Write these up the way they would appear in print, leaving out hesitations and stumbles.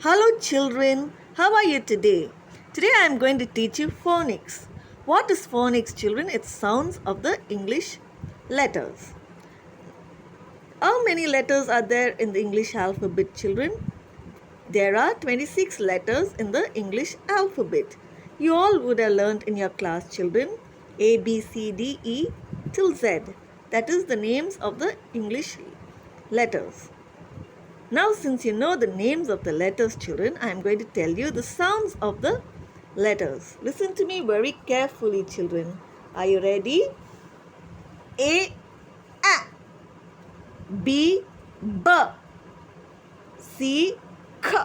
Hello children, how are you today? Today I am going to teach you phonics. What is phonics children? It's sounds of the English letters. How many letters are there in the English alphabet children? There are 26 letters in the English alphabet. You all would have learned in your class children A, B, C, D, E till Z. That is the names of the English letters. Now, since you know the names of the letters, children, I am going to tell you the sounds of the letters. Listen to me very carefully, children. Are you ready? A, A. B, B. C, K.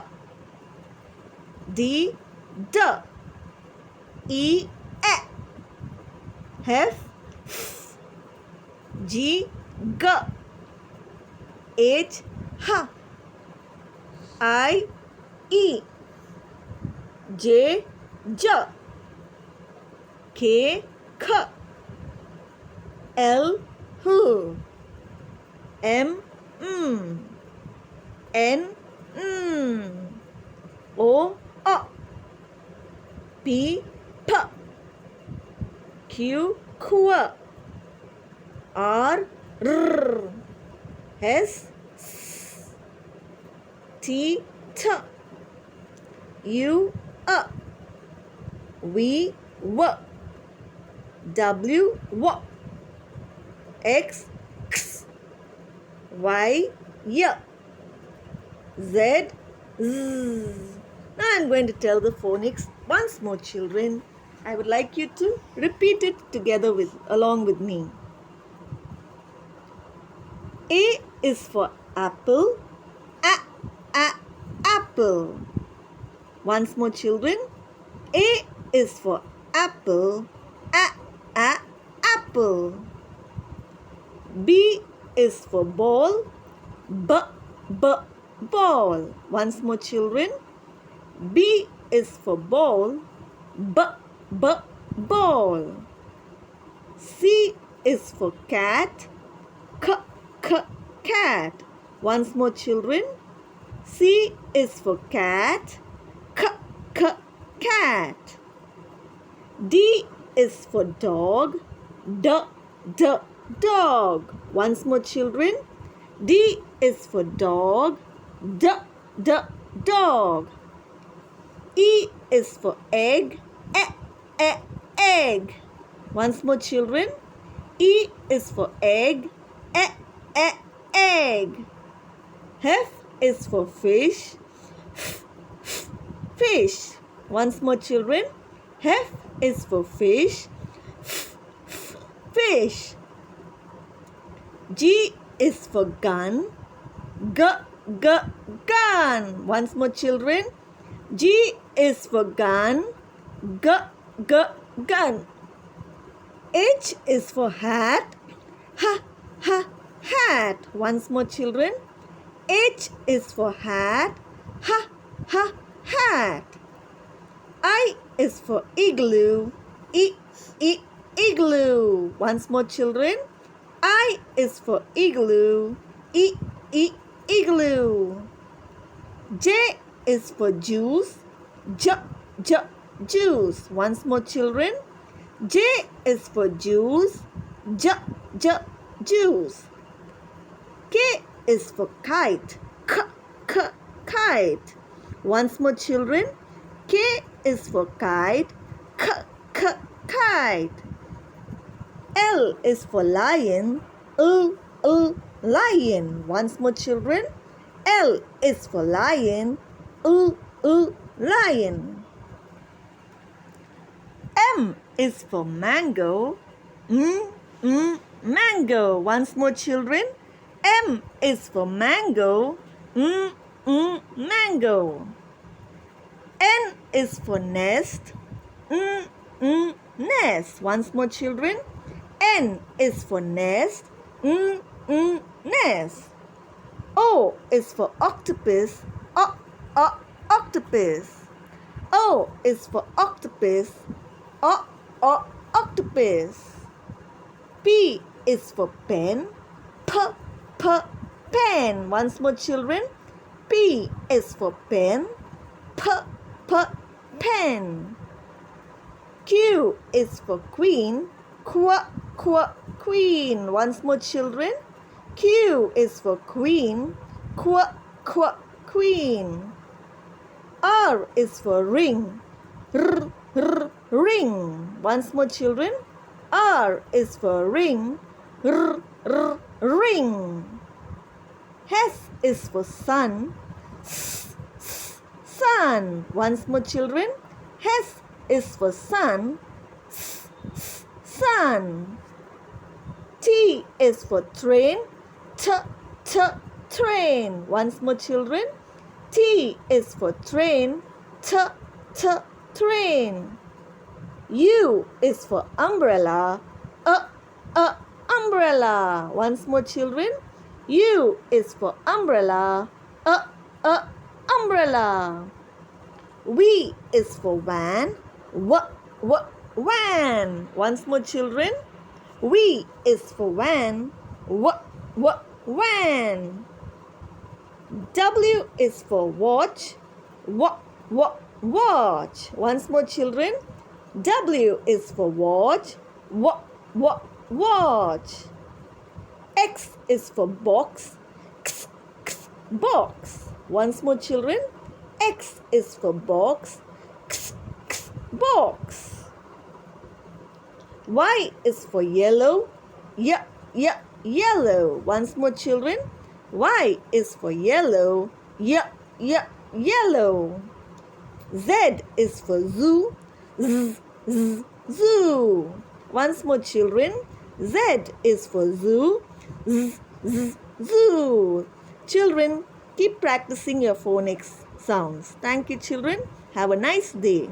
D, D. E, E. F, F. G, G. H, H. I, E. J, J. K, K. L, H. M, M. N, N. O, O. P, P. Q, Q. R, R. S, S. T, T. U, A. V, W. W, W. X, X. Y, Y. Z, Z. Now I am going to tell the phonics once more, children. I would like you to repeat it together along with me. A is for apple. Apple. Once more, children. A is for apple. Apple. B is for ball. Ball. Once more, children. B is for ball. Ball. C is for cat. Cat. Once more, children. C is for cat. Cat. D is for dog. Dog. Once more, children. D is for dog. Dog. E is for egg. Egg. Once more, children. E is for egg. Egg. F is for fish. Fish. Once more, children. F is for fish. Fish. G is for gun. Gun. Once more, children. G is for gun. Gun. H is for hat. Hat. Once more, children. H is for hat. Hat. I is for igloo. Igloo. Once more, children. I is for igloo. Igloo. J is for juice. Juice. Once more, children. J is for juice. Juice. K is for kite. Kite. Once more, children. K is for kite. Kite. L is for lion. Lion. Once more, children. L is for lion. Lion. M is for mango. Mango. Once more, children. M is for mango. Mango. N is for nest. Nest. Once more, children. N is for nest. Nest. O is for octopus. Octopus. O is for octopus. Octopus. P is for pen. Pen. Once more, children. P is for pen. pen. Q is for queen. Queen. Once more, children. Q is for queen. Queen. R is for ring. Ring. Once more, children. R is for ring. Ring. S is for sun. Sun. Once more, children. S is for sun. Sun. T is for train. Train. Once more, children. T is for train. Train. U is for umbrella. Umbrella. Once more, children. U is for umbrella. Umbrella. V is for van. Van. Once more, children. V is for van. Van. W is for watch. Watch. Once more, children. W is for watch. Watch. X is for box. Box. Once more, children. X is for box. Box. Y is for yellow. Yellow. Once more, children. Y is for yellow. Yellow. Z is for zoo. Zoo. Once more, children. Z is for zoo. Zoo. Children, keep practicing your phonics sounds. Thank you, children. Have a nice day.